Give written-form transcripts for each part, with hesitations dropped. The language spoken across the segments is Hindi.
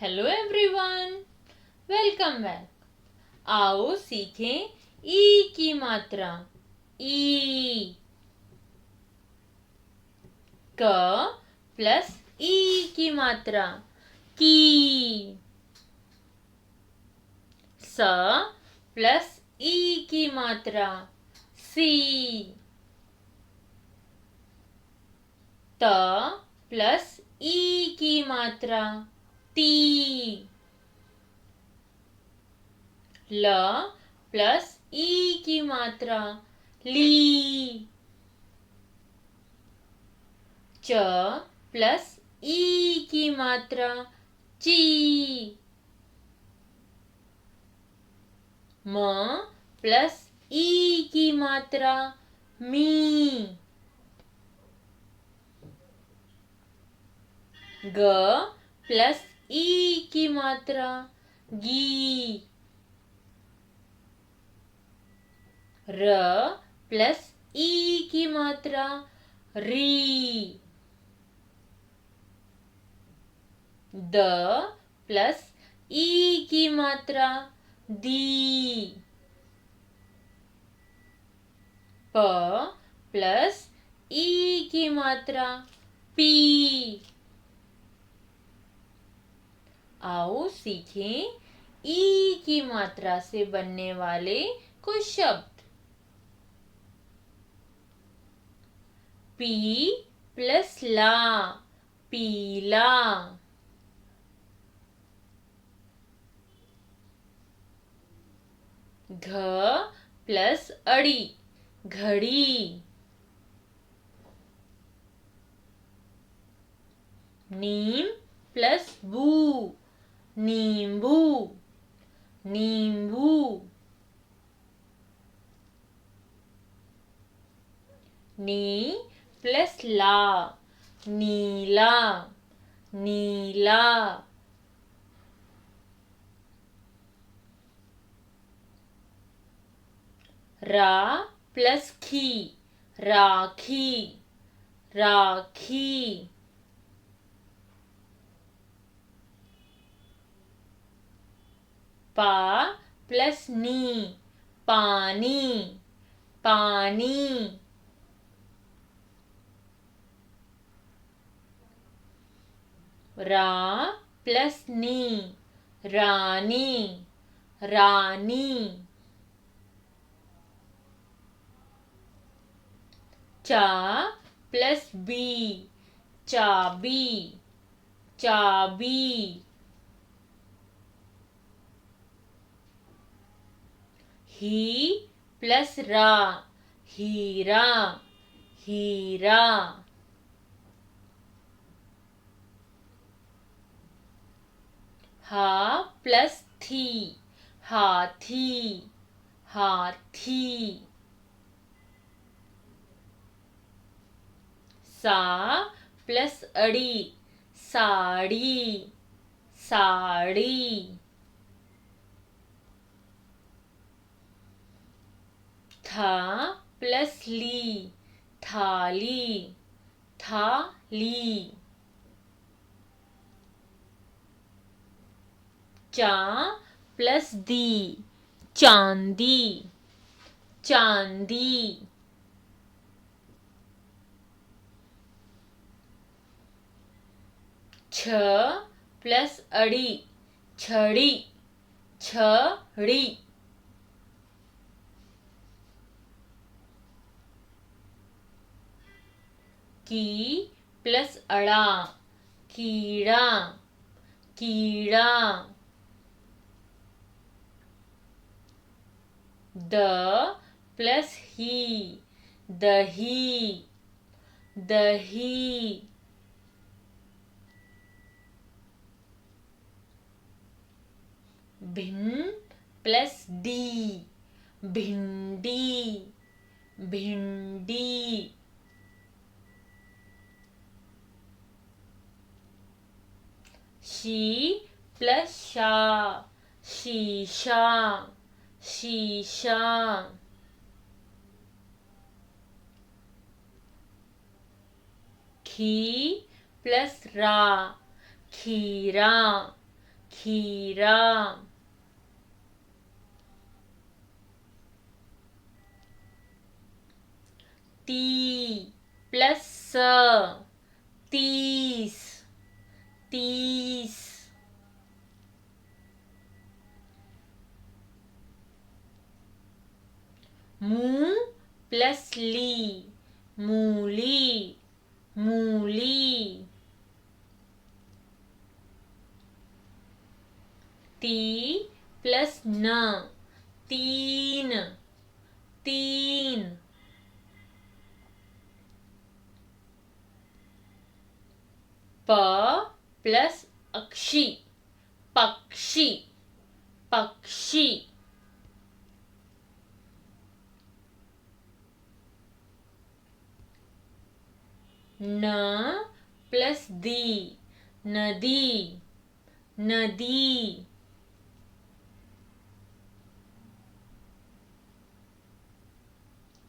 Hello everyone, welcome back. आओ सीखें ई की मात्रा। ई, क प्लस ई की मात्रा की। स प्लस ई की मात्रा सी। त प्लस ई की मात्रा ती। ल प्लस ई की मात्रा ली। च प्लस ई की मात्रा ची। म प्लस ई की मात्रा मी। ग प्लस ई की मात्रा गी। र प्लस ई की मात्रा री। द प्लस ई की मात्रा दी। प प्लस ई की मात्रा पी। आओ सीखें ई की मात्रा से बनने वाले कुछ शब्द। पी प्लस ला, पीला। घ प्लस अड़ी, घड़ी। नीम प्लस बू, नींबू, नींबू। नी प्लस ला, नीला, नीला। रा प्लस खी, राखी, राखी। पा प्लस नी, पानी, पानी। रा प्लस नी, रानी, रानी। चा प्लस बी, चाबी, चाबी। ही प्लस रा, हीरा, हीरा। हा प्लस थी, हाथी, हाथी। सा प्लस अड़ी, साड़ी, साड़ी। था प्लस ली, थाली, थाली। चा प्लस दी, चांदी, चांदी। छ प्लस अड़ी, छड़ी, छड़ी। की प्लस अड़ा, कीड़ा, कीड़ा। द प्लस ही, दही, दही। भिन्न प्लस डी, भिंडी, भिंडी। शी प्लस शा, शीशा, शीशा। खी प्लस रा, खीरा, खीरा. ती प्लस स, तीस, तीस. मू प्लस ली, मूली, मूली. ती प्लस न, तीन, तीन. प प्लस अक्षी, पक्षी, पक्षी. न प्लस दी, नदी, नदी.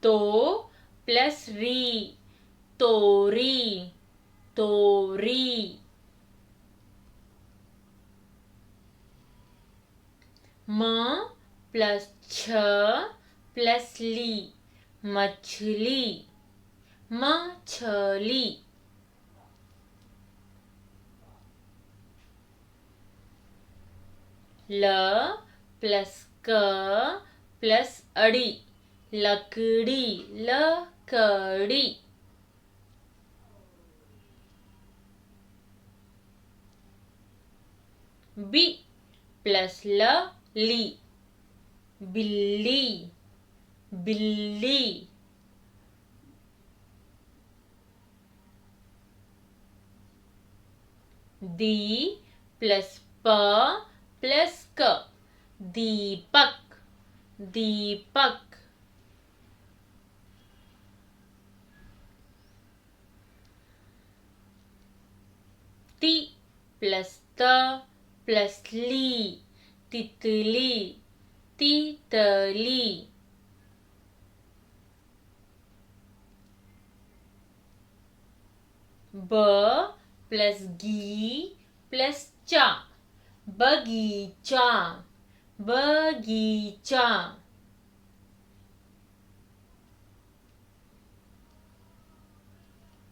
तो प्लस री, तोरी, तोरी. म प्लस छ प्लस ली, मछली, मछली. ल प्लस क प्लस अड़ी, लकड़ी, लकड़ी. बी प्लस ल, ली, बिल्ली, बिल्ली. दी प्लस प प्लस क, दीपक, दीपक. ती प्लस त प्लस ली, तितली, तितली. ब प्लस गी प्लस चा, बगीचा, बगीचा.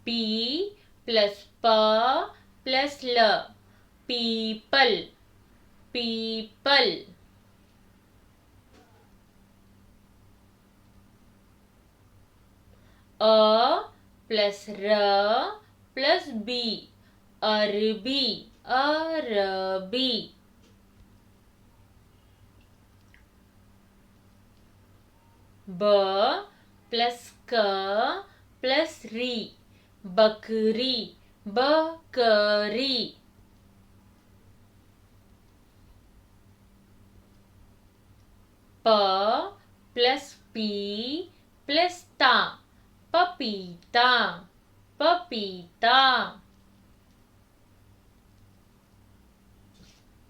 पी प्लस प प्लस ल, पीपल, पीपल. अ प्लस र प्लस बी, अरबी, अरबी. ब प्लस क प्लस री, बकरी, बकरी. प प्लस पी प्लस ता, पपीता, पपीता.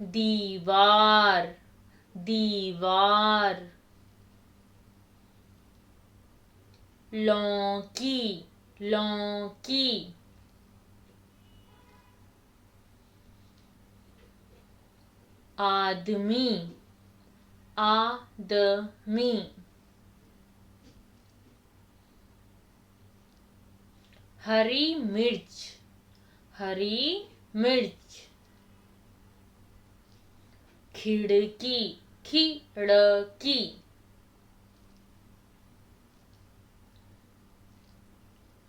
दीवार, दीवार. लौकी, लौकी. आदमी, आदमी. हरी मिर्च, हरी मिर्च. खिड़की, खिड़की.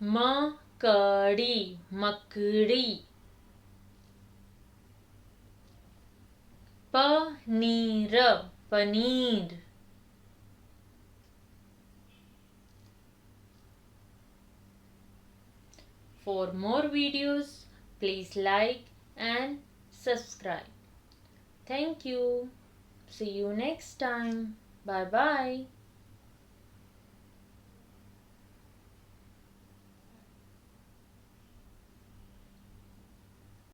मकड़ी, मकड़ी. Paneer, paneer. For more videos, please like and subscribe. Thank you. See you next time. Bye bye.